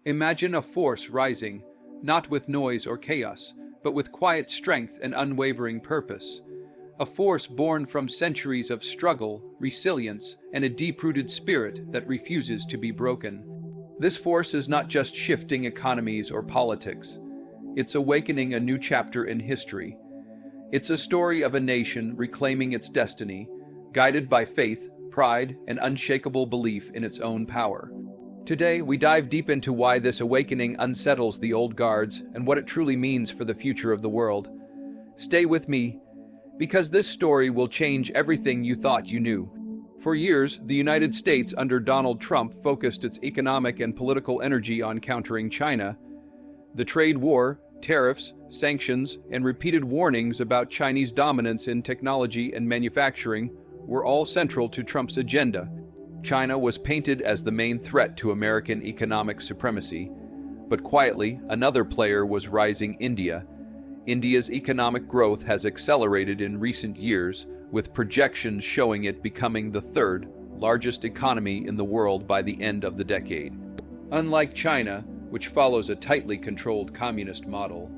Imagine a force rising, not with noise or chaos, but with quiet strength and unwavering purpose. A force born from centuries of struggle, resilience, and a deep-rooted spirit that refuses to be broken. This force is not just shifting economies or politics. It's awakening a new chapter in history. It's a story of a nation reclaiming its destiny, guided by faith, pride, and unshakable belief in its own power. Today, we dive deep into why this awakening unsettles the old guards and what it truly means for the future of the world. Stay with me, because this story will change everything you thought you knew. For years, the United States under Donald Trump focused its economic and political energy on countering China. The trade war, tariffs, sanctions, and repeated warnings about Chinese dominance in technology and manufacturing were all central to Trump's agenda. China was painted as the main threat to American economic supremacy, but quietly, another player was rising: India. India's economic growth has accelerated in recent years, with projections showing it becoming the third largest economy in the world by the end of the decade. Unlike China, which follows a tightly controlled communist model,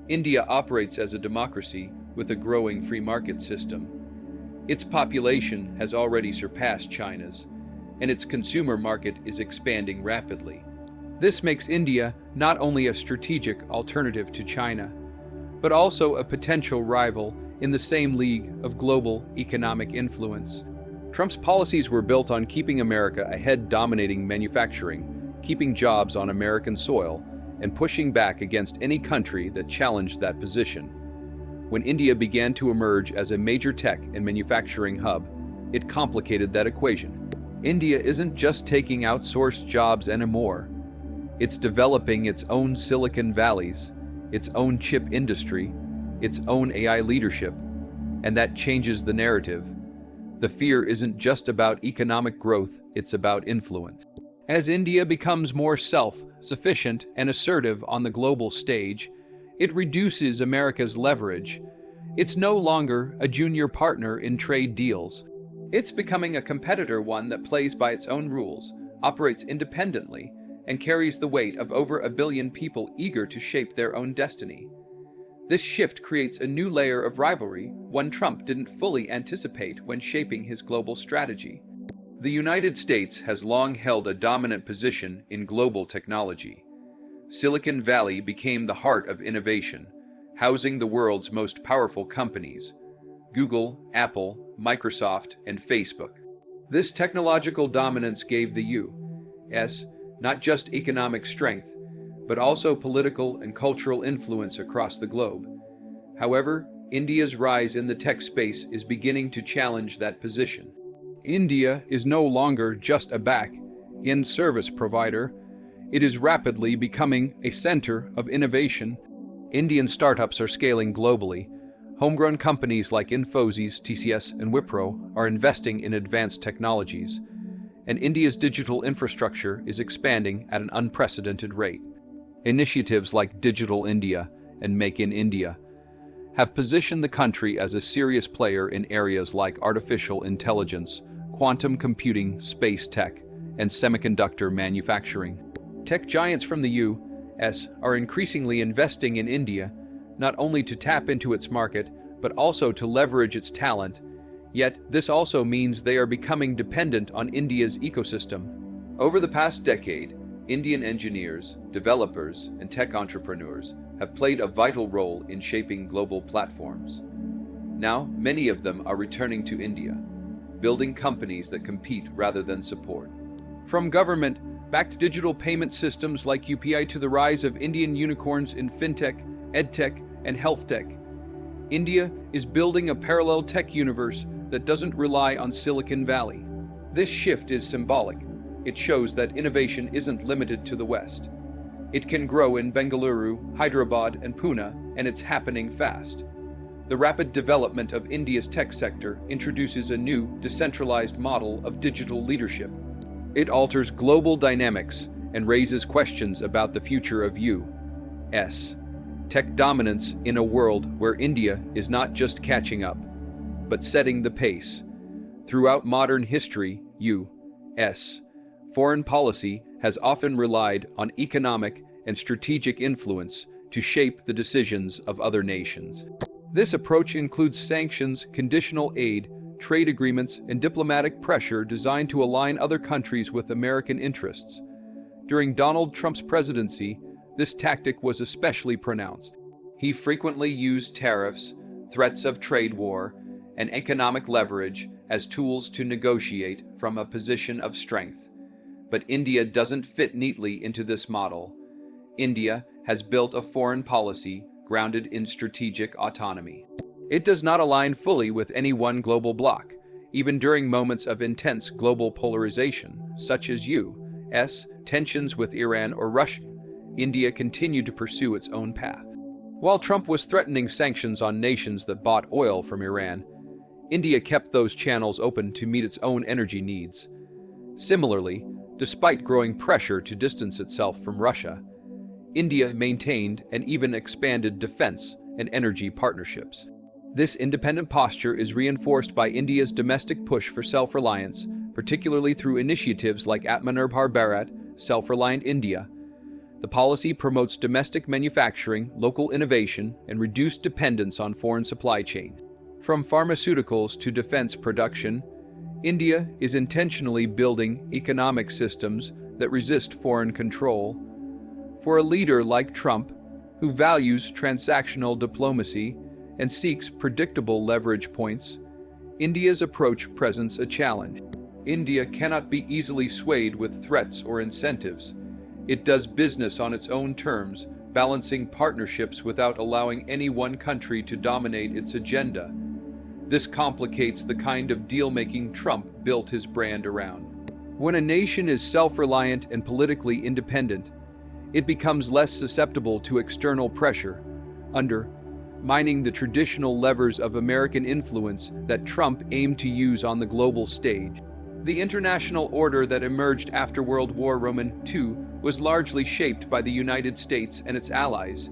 India operates as a democracy with a growing free market system. Its population has already surpassed China's, and its consumer market is expanding rapidly. This makes India not only a strategic alternative to China, but also a potential rival in the same league of global economic influence. Trump's policies were built on keeping America ahead, dominating manufacturing, keeping jobs on American soil, and pushing back against any country that challenged that position. When India began to emerge as a major tech and manufacturing hub, it complicated that equation. India isn't just taking outsourced jobs anymore. It's developing its own Silicon Valleys, its own chip industry, its own AI leadership, and that changes the narrative. The fear isn't just about economic growth, it's about influence. As India becomes more self-sufficient and assertive on the global stage, it reduces America's leverage. It's no longer a junior partner in trade deals. It's becoming a competitor, one that plays by its own rules, operates independently, and carries the weight of over 1 billion people eager to shape their own destiny. This shift creates a new layer of rivalry, one Trump didn't fully anticipate when shaping his global strategy. The United States has long held a dominant position in global technology. Silicon Valley became the heart of innovation, housing the world's most powerful companies: Google, Apple, Microsoft, and Facebook. This technological dominance gave the U.S. not just economic strength, but also political and cultural influence across the globe. However, India's rise in the tech space is beginning to challenge that position. India is no longer just a back-end service provider. It is rapidly becoming a center of innovation. Indian startups are scaling globally. Homegrown companies like Infosys, TCS, and Wipro are investing in advanced technologies, and India's digital infrastructure is expanding at an unprecedented rate. Initiatives like Digital India and Make in India have positioned the country as a serious player in areas like artificial intelligence, quantum computing, space tech, and semiconductor manufacturing. Tech giants from the U.S. are increasingly investing in India, not only to tap into its market, but also to leverage its talent. Yet, this also means they are becoming dependent on India's ecosystem. Over the past decade, Indian engineers, developers, and tech entrepreneurs have played a vital role in shaping global platforms. Now, many of them are returning to India, building companies that compete rather than support. From government-backed digital payment systems like UPI to the rise of Indian unicorns in fintech, edtech, and health tech, India is building a parallel tech universe that doesn't rely on Silicon Valley. This shift is symbolic. It shows that innovation isn't limited to the West. It can grow in Bengaluru, Hyderabad, and Pune, and it's happening fast. The rapid development of India's tech sector introduces a new, decentralized model of digital leadership. It alters global dynamics and raises questions about the future of U.S. tech dominance in a world where India is not just catching up, but setting the pace. Throughout modern history, U.S. foreign policy has often relied on economic and strategic influence to shape the decisions of other nations. This approach includes sanctions, conditional aid, trade agreements, and diplomatic pressure designed to align other countries with American interests. During Donald Trump's presidency, this tactic was especially pronounced. He frequently used tariffs, threats of trade war, and economic leverage as tools to negotiate from a position of strength. But India doesn't fit neatly into this model. India has built a foreign policy grounded in strategic autonomy. It does not align fully with any one global bloc, even during moments of intense global polarization, such as U.S. tensions with Iran or Russia. India continued to pursue its own path. While Trump was threatening sanctions on nations that bought oil from Iran, India kept those channels open to meet its own energy needs. Similarly, despite growing pressure to distance itself from Russia, India maintained and even expanded defense and energy partnerships. This independent posture is reinforced by India's domestic push for self-reliance, particularly through initiatives like Atmanirbhar Bharat, Self-Reliant India. The policy promotes domestic manufacturing, local innovation, and reduced dependence on foreign supply chains. From pharmaceuticals to defense production, India is intentionally building economic systems that resist foreign control. For a leader like Trump, who values transactional diplomacy and seeks predictable leverage points, India's approach presents a challenge. India cannot be easily swayed with threats or incentives. It does business on its own terms, balancing partnerships without allowing any one country to dominate its agenda. This complicates the kind of deal-making Trump built his brand around. When a nation is self-reliant and politically independent, it becomes less susceptible to external pressure, undermining the traditional levers of American influence that Trump aimed to use on the global stage. The international order that emerged after World War II was largely shaped by the United States and its allies.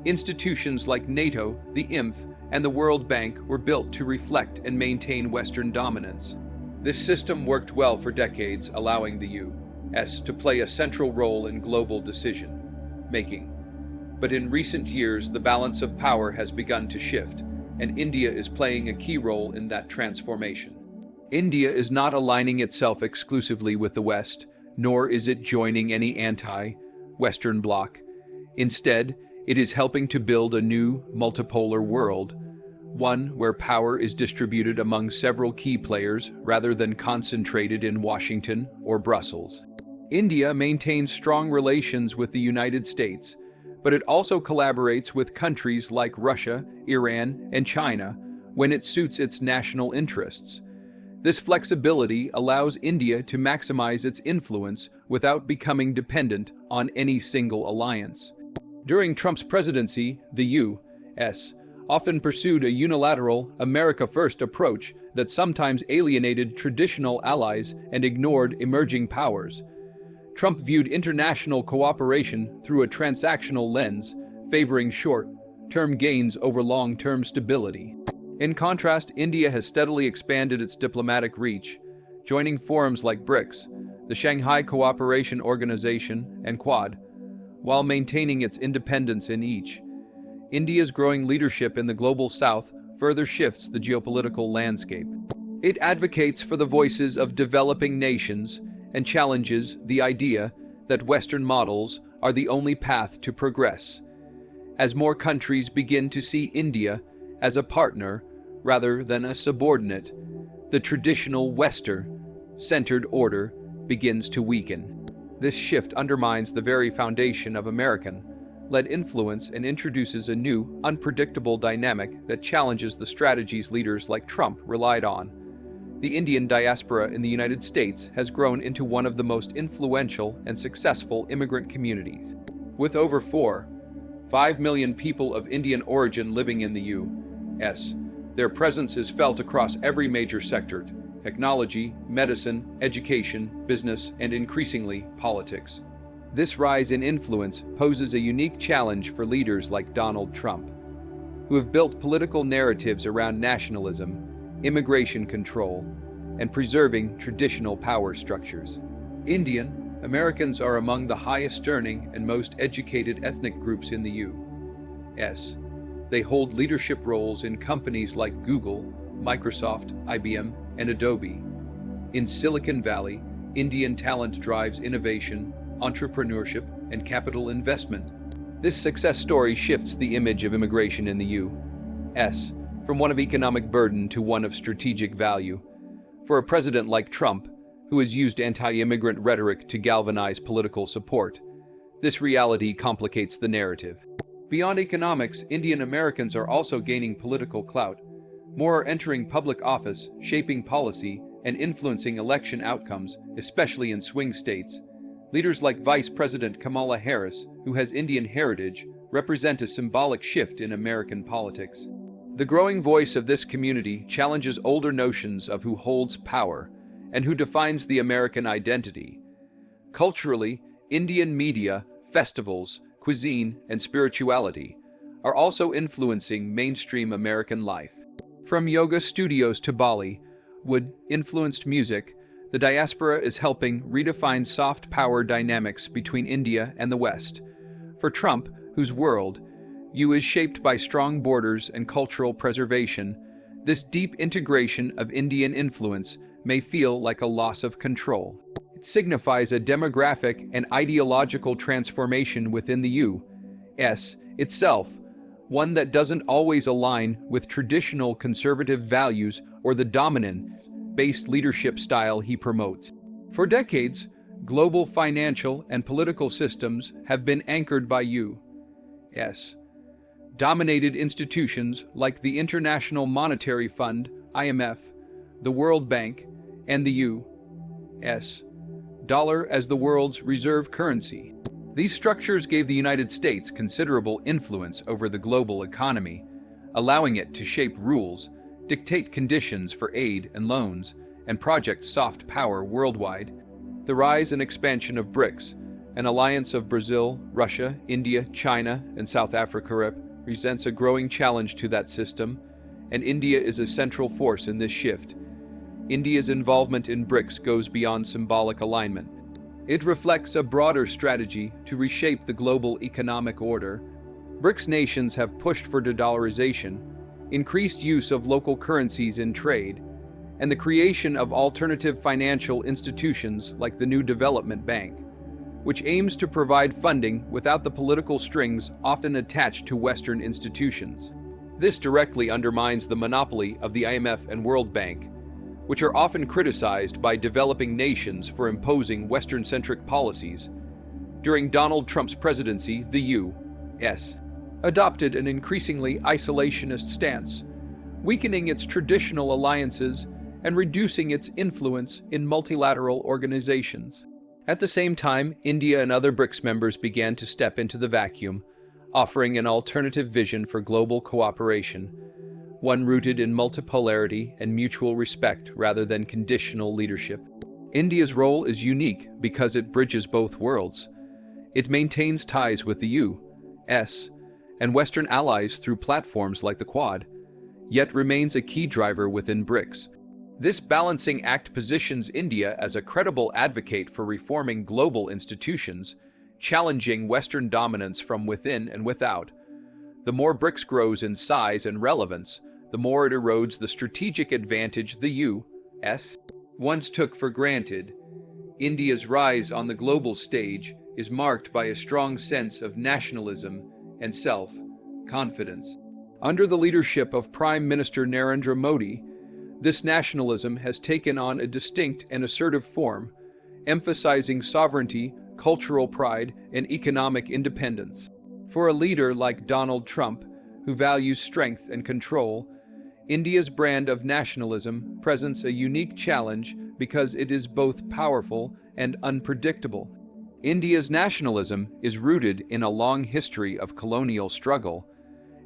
Institutions like NATO, the IMF, and the World Bank were built to reflect and maintain Western dominance. This system worked well for decades, allowing the U.S. to play a central role in global decision-making. But in recent years, the balance of power has begun to shift, and India is playing a key role in that transformation. India is not aligning itself exclusively with the West, nor is it joining any anti-Western bloc. Instead, it is helping to build a new multipolar world, one where power is distributed among several key players rather than concentrated in Washington or Brussels. India maintains strong relations with the United States, but it also collaborates with countries like Russia, Iran, and China when it suits its national interests. This flexibility allows India to maximize its influence without becoming dependent on any single alliance. During Trump's presidency, the U.S. often pursued a unilateral, America-first approach that sometimes alienated traditional allies and ignored emerging powers. Trump viewed international cooperation through a transactional lens, favoring short-term gains over long-term stability. In contrast, India has steadily expanded its diplomatic reach, joining forums like BRICS, the Shanghai Cooperation Organization, and Quad, while maintaining its independence in each. India's growing leadership in the global south further shifts the geopolitical landscape. It advocates for the voices of developing nations and challenges the idea that Western models are the only path to progress. As more countries begin to see India as a partner rather than a subordinate, the traditional Western-centered order begins to weaken. This shift undermines the very foundation of American-led influence and introduces a new, unpredictable dynamic that challenges the strategies leaders like Trump relied on. The Indian diaspora in the United States has grown into one of the most influential and successful immigrant communities. With over 4.5 million people of Indian origin living in the U.S., their presence is felt across every major sector: technology, medicine, education, business, and increasingly, politics. This rise in influence poses a unique challenge for leaders like Donald Trump, who have built political narratives around nationalism, immigration control, and preserving traditional power structures. Indian Americans are among the highest earning and most educated ethnic groups in the U.S. They hold leadership roles in companies like Google, Microsoft, IBM, and Adobe. In Silicon Valley, Indian talent drives innovation, entrepreneurship, and capital investment. This success story shifts the image of immigration in the U.S. from one of economic burden to one of strategic value. For a president like Trump, who has used anti-immigrant rhetoric to galvanize political support, this reality complicates the narrative. Beyond economics, Indian Americans are also gaining political clout. More are entering public office, shaping policy, and influencing election outcomes, especially in swing states. Leaders like Vice President Kamala Harris, who has Indian heritage, represent a symbolic shift in American politics. The growing voice of this community challenges older notions of who holds power and who defines the American identity. Culturally, Indian media, festivals, cuisine, and spirituality are also influencing mainstream American life. From yoga studios to Bollywood-influenced music, the diaspora is helping redefine soft power dynamics between India and the West. For Trump, whose world is shaped by strong borders and cultural preservation, this deep integration of Indian influence may feel like a loss of control. It signifies a demographic and ideological transformation within the U.S. itself, one that doesn't always align with traditional conservative values or the dominant-based leadership style he promotes. For decades, global financial and political systems have been anchored by U.S. dominated institutions like the International Monetary Fund, IMF, the World Bank, and the U.S. dollar as the world's reserve currency. These structures gave the United States considerable influence over the global economy, allowing it to shape rules, dictate conditions for aid and loans, and project soft power worldwide. The rise and expansion of BRICS, an alliance of Brazil, Russia, India, China, and South Africa, represents a growing challenge to that system, and India is a central force in this shift. India's involvement in BRICS goes beyond symbolic alignment. It reflects a broader strategy to reshape the global economic order. BRICS nations have pushed for de-dollarization, increased use of local currencies in trade, and the creation of alternative financial institutions like the New Development Bank, which aims to provide funding without the political strings often attached to Western institutions. This directly undermines the monopoly of the IMF and World Bank, which are often criticized by developing nations for imposing Western-centric policies. During Donald Trump's presidency, the U.S. adopted an increasingly isolationist stance, weakening its traditional alliances and reducing its influence in multilateral organizations. At the same time, India and other BRICS members began to step into the vacuum, offering an alternative vision for global cooperation, one rooted in multipolarity and mutual respect rather than conditional leadership. India's role is unique because it bridges both worlds. It maintains ties with the U.S. and Western allies through platforms like the Quad, yet remains a key driver within BRICS. This balancing act positions India as a credible advocate for reforming global institutions, challenging Western dominance from within and without. The more BRICS grows in size and relevance, the more it erodes the strategic advantage the U.S. once took for granted. India's rise on the global stage is marked by a strong sense of nationalism and self-confidence. Under the leadership of Prime Minister Narendra Modi, this nationalism has taken on a distinct and assertive form, emphasizing sovereignty, cultural pride, and economic independence. For a leader like Donald Trump, who values strength and control, India's brand of nationalism presents a unique challenge because it is both powerful and unpredictable. India's nationalism is rooted in a long history of colonial struggle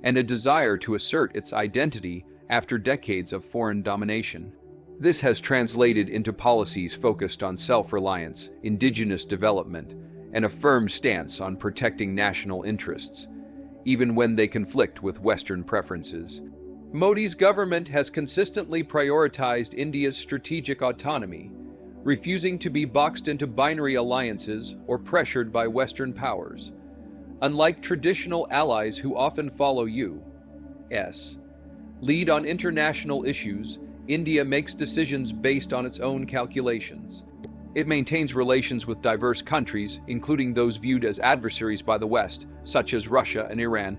and a desire to assert its identity after decades of foreign domination. This has translated into policies focused on self-reliance, indigenous development, and a firm stance on protecting national interests, even when they conflict with Western preferences. Modi's government has consistently prioritized India's strategic autonomy, refusing to be boxed into binary alliances or pressured by Western powers. Unlike traditional allies who often follow U.S. lead on international issues, India makes decisions based on its own calculations. It maintains relations with diverse countries, including those viewed as adversaries by the West, such as Russia and Iran.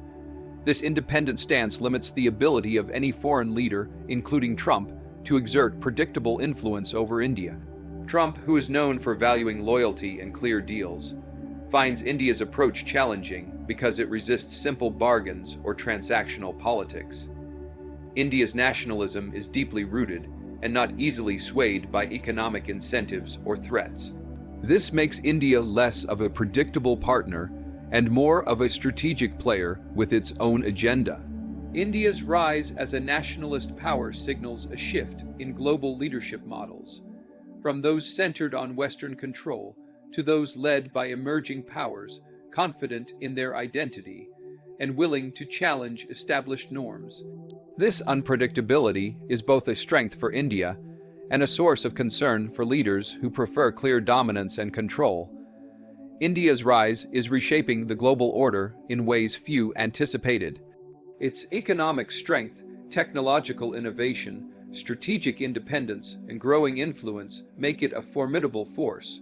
This independent stance limits the ability of any foreign leader, including Trump, to exert predictable influence over India. Trump, who is known for valuing loyalty and clear deals, finds India's approach challenging because it resists simple bargains or transactional politics. India's nationalism is deeply rooted and not easily swayed by economic incentives or threats. This makes India less of a predictable partner and more of a strategic player with its own agenda. India's rise as a nationalist power signals a shift in global leadership models, from those centered on Western control to those led by emerging powers confident in their identity and willing to challenge established norms. This unpredictability is both a strength for India and a source of concern for leaders who prefer clear dominance and control. India's rise is reshaping the global order in ways few anticipated. Its economic strength, technological innovation, strategic independence, and growing influence make it a formidable force,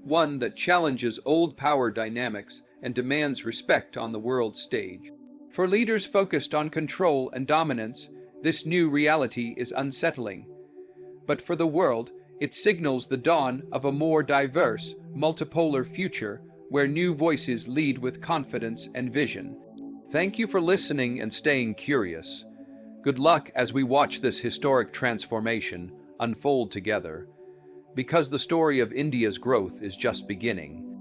one that challenges old power dynamics and demands respect on the world stage. For leaders focused on control and dominance, this new reality is unsettling. But for the world, it signals the dawn of a more diverse, multipolar future where new voices lead with confidence and vision. Thank you for listening and staying curious. Good luck as we watch this historic transformation unfold together, because the story of India's growth is just beginning.